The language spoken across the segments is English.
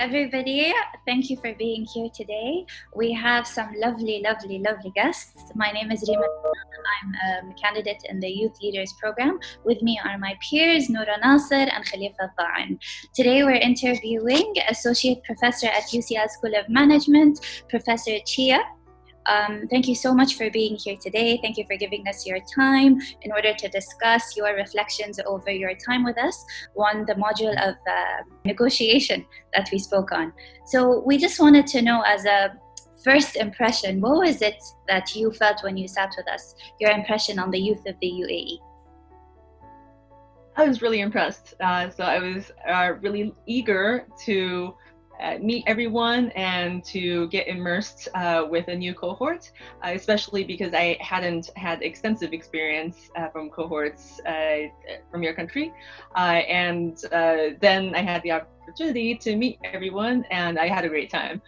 everybody. Thank you for being here today. We have some lovely guests. My name is Reem Alredha. I'm a candidate in the Youth Leaders Program. With me are my peers, Noora Nasser and Khalifa Aldhaen. Today we're interviewing Associate Professor at UCL School of Management, Professor Chia. Thank you so much for being here today. Thank you for giving us your time in order to discuss your reflections over your time with us on the module of negotiation that we spoke on. So we just wanted to know, as a first impression, what was it that you felt when you sat with us, your impression on the youth of the UAE? I was really impressed. So I was really eager to meet everyone and to get immersed with a new cohort, especially because I hadn't had extensive experience from cohorts from your country. And then I had the opportunity to meet everyone, and I had a great time.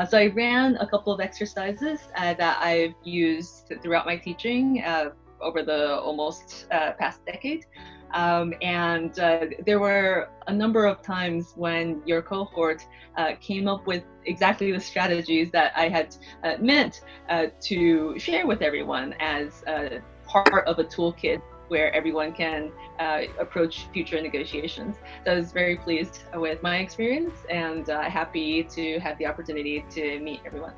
So I ran a couple of exercises that I've used throughout my teaching over the almost past decade. And there were a number of times when your cohort came up with exactly the strategies that I had meant to share with everyone as part of a toolkit where everyone can approach future negotiations. So I was very pleased with my experience and happy to have the opportunity to meet everyone.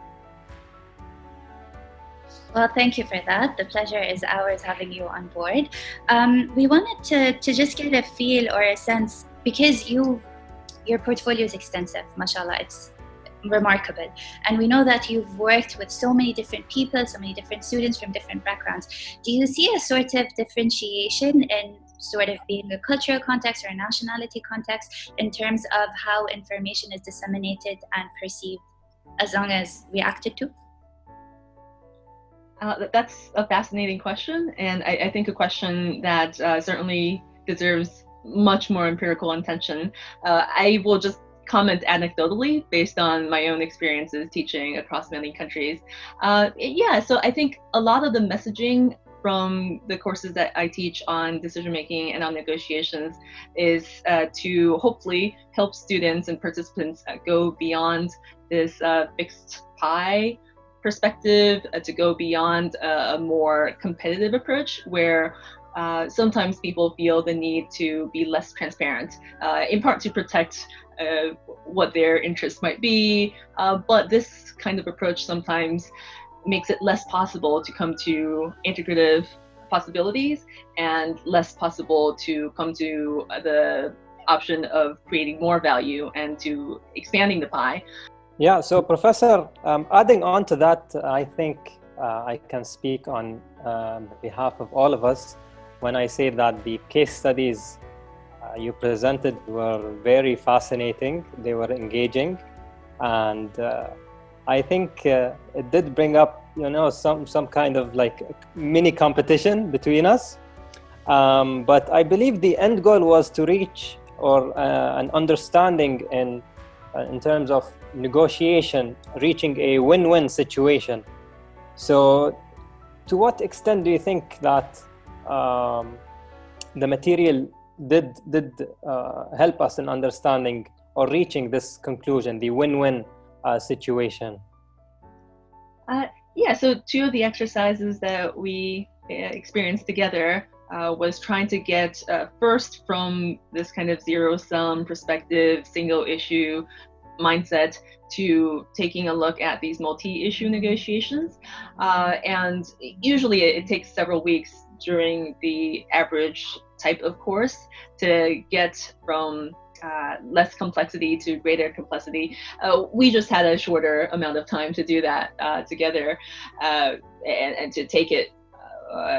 Well, thank you for that. The pleasure is ours having you on board. We wanted to just get a feel or a sense, because your portfolio is extensive, mashallah, it's remarkable. And we know that you've worked with so many different people, so many different students from different backgrounds. Do you see a sort of differentiation in sort of being a cultural context or a nationality context in terms of how information is disseminated and perceived as long as reacted to? That's a fascinating question, and I think a question that certainly deserves much more empirical attention. I will just comment anecdotally based on my own experiences teaching across many countries. So I think a lot of the messaging from the courses that I teach on decision-making and on negotiations is to hopefully help students and participants go beyond this fixed pie perspective, to go beyond a more competitive approach where sometimes people feel the need to be less transparent, in part to protect what their interests might be, but this kind of approach sometimes makes it less possible to come to integrative possibilities and less possible to come to the option of creating more value and to expanding the pie. Yeah, so Professor, adding on to that, I think I can speak on behalf of all of us when I say that the case studies you presented were very fascinating, they were engaging, and I think it did bring up, some kind of like mini competition between us. But I believe the end goal was to reach an understanding in terms of negotiation, reaching a win-win situation. So to what extent do you think that the material did help us in understanding or reaching this conclusion, the win-win situation? So two of the exercises that we experienced together was trying to get first from this kind of zero-sum perspective, single issue mindset to taking a look at these multi-issue negotiations. And usually it takes several weeks during the average type of course to get from less complexity to greater complexity. We just had a shorter amount of time to do that together and to take it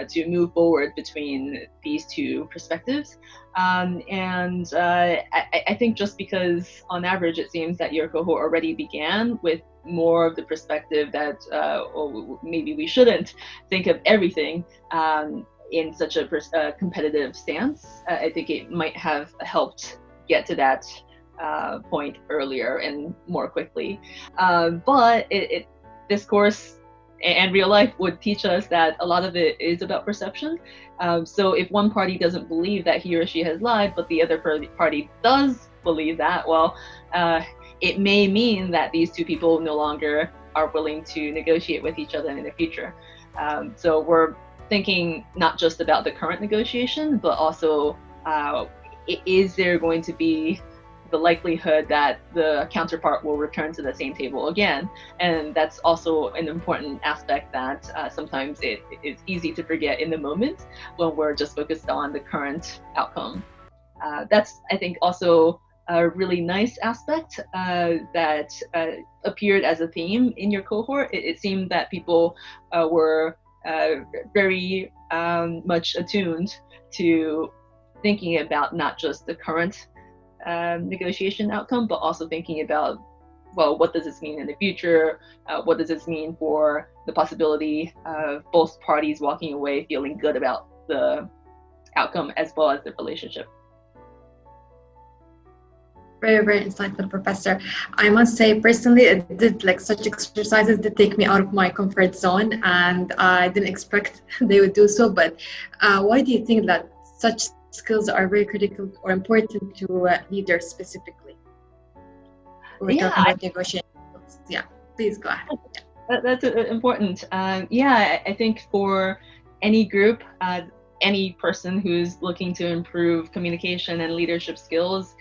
to move forward between these two perspectives. I think just because on average it seems that your cohort already began with more of the perspective that maybe we shouldn't think of everything in such a competitive stance. I think it might have helped get to that point earlier and more quickly. But this course and real life would teach us that a lot of it is about perception. So if one party doesn't believe that he or she has lied, but the other party does believe that, well, it may mean that these two people no longer are willing to negotiate with each other in the future. So we're thinking not just about the current negotiation, but also is there going to be the likelihood that the counterpart will return to the same table again? And that's also an important aspect that sometimes it is easy to forget in the moment when we're just focused on the current outcome. That's, I think, also a really nice aspect that appeared as a theme in your cohort. It seemed that people were very much attuned to thinking about not just the current negotiation outcome, but also thinking about, well, what does this mean in the future? What does this mean for the possibility of both parties walking away feeling good about the outcome as well as the relationship? Very, very insightful, Professor. I must say, personally, it did, like, such exercises did take me out of my comfort zone, and I didn't expect they would do so. But why do you think that such skills are very critical or important to leaders specifically? We're talking about negotiation. Yeah, please go ahead. That's important. I think for any group, any person who's looking to improve communication and leadership skills,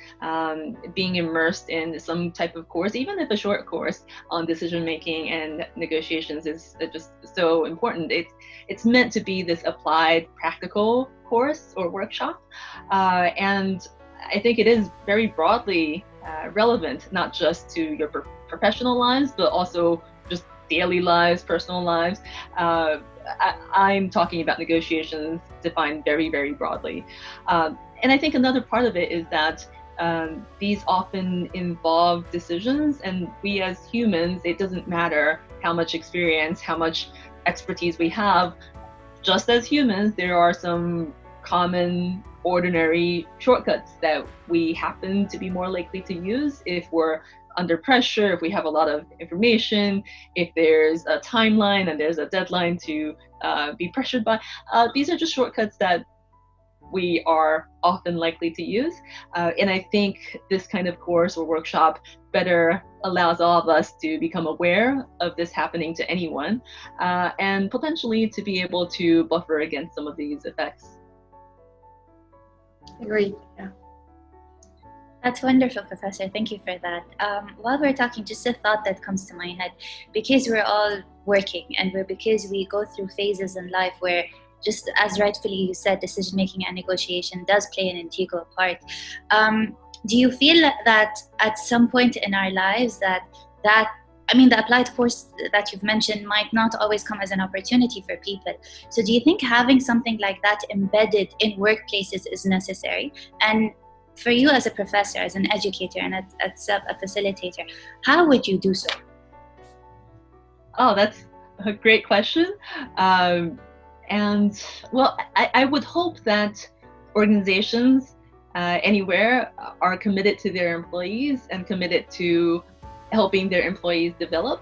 being immersed in some type of course, even if a short course on decision making and negotiations, is just so important. It's meant to be this applied practical course or workshop, and I think it is very broadly relevant, not just to your professional lives, but also just daily lives, personal lives. I'm talking about negotiations defined very, very broadly. And I think another part of it is that these often involve decisions, and we as humans, it doesn't matter how much experience, how much expertise we have. Just as humans, there are some common, ordinary shortcuts that we happen to be more likely to use if we're under pressure, if we have a lot of information, if there's a timeline and there's a deadline to be pressured by. These are just shortcuts that we are often likely to use. And I think this kind of course or workshop better allows all of us to become aware of this happening to anyone, and potentially to be able to buffer against some of these effects. Agreed, yeah. That's wonderful, Professor. Thank you for that. While we're talking, just a thought that comes to my head, because we're all working and because we go through phases in life where, just as rightfully you said, decision-making and negotiation does play an integral part. Do you feel that at some point in our lives that the applied course that you've mentioned might not always come as an opportunity for people? So do you think having something like that embedded in workplaces is necessary? And for you as a professor, as an educator, and as a facilitator, how would you do so? Oh, that's a great question. And well, I would hope that organizations anywhere are committed to their employees and committed to helping their employees develop,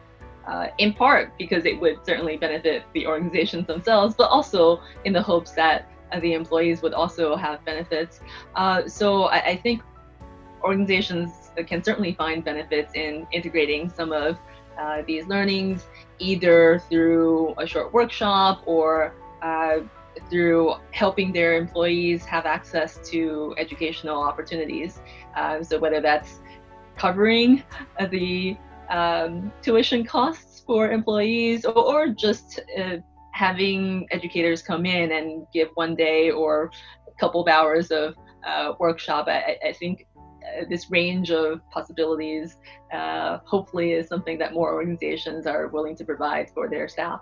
in part because it would certainly benefit the organizations themselves, but also in the hopes that the employees would also have benefits. So I think organizations can certainly find benefits in integrating some of these learnings, either through a short workshop or through helping their employees have access to educational opportunities. So whether that's covering the tuition costs for employees, or just having educators come in and give one day or a couple of hours of workshop. I think this range of possibilities hopefully is something that more organizations are willing to provide for their staff.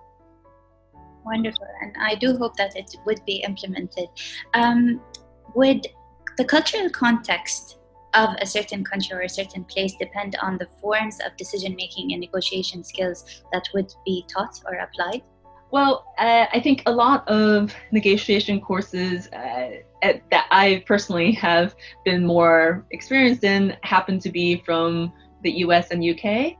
Wonderful, and I do hope that it would be implemented. Would the cultural context of a certain country or a certain place depend on the forms of decision-making and negotiation skills that would be taught or applied? Well, I think a lot of negotiation courses that I personally have been more experienced in happen to be from the US and UK.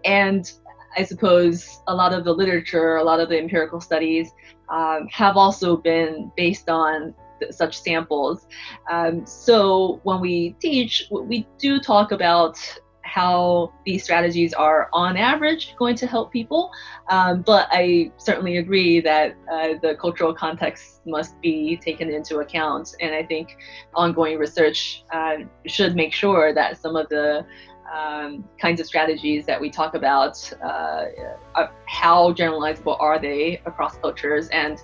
And I suppose a lot of the literature, a lot of the empirical studies have also been based on such samples. So when we teach, we do talk about how these strategies are on average going to help people. But I certainly agree that the cultural context must be taken into account. And I think ongoing research should make sure that some of the kinds of strategies that we talk about, how generalizable are they across cultures, and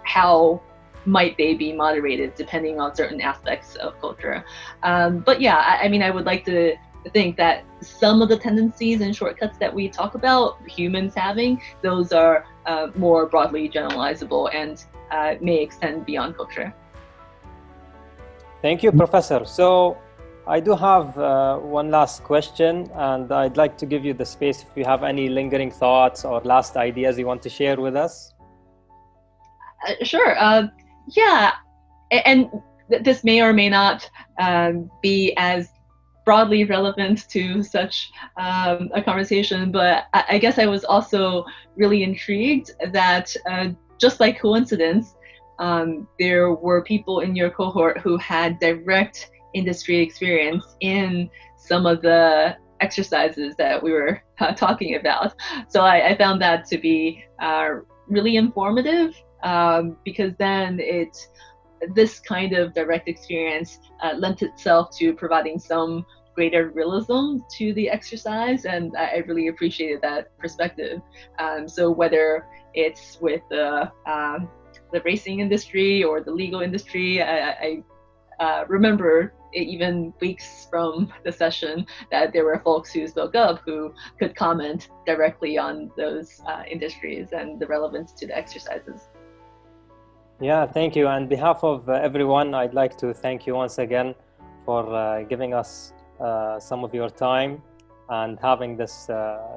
how might they be moderated depending on certain aspects of culture. But yeah, I mean, I would like to think that some of the tendencies and shortcuts that we talk about humans having, those are more broadly generalizable and may extend beyond culture. Thank you, Professor. So I do have one last question, and I'd like to give you the space if you have any lingering thoughts or last ideas you want to share with us. Sure. Yeah, and this may or may not be as broadly relevant to such a conversation, but I guess I was also really intrigued that just by coincidence, there were people in your cohort who had direct industry experience in some of the exercises that we were talking about. So I found that to be really informative, because then this kind of direct experience lent itself to providing some greater realism to the exercise, and I really appreciated that perspective. So whether it's with the racing industry or the legal industry, I remember even weeks from the session that there were folks who spoke up who could comment directly on those industries and the relevance to the exercises. Yeah, thank you. On behalf of everyone, I'd like to thank you once again for giving us some of your time and having this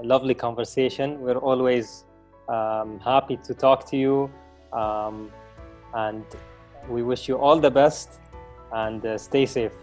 lovely conversation. We're always happy to talk to you, and we wish you all the best, and stay safe.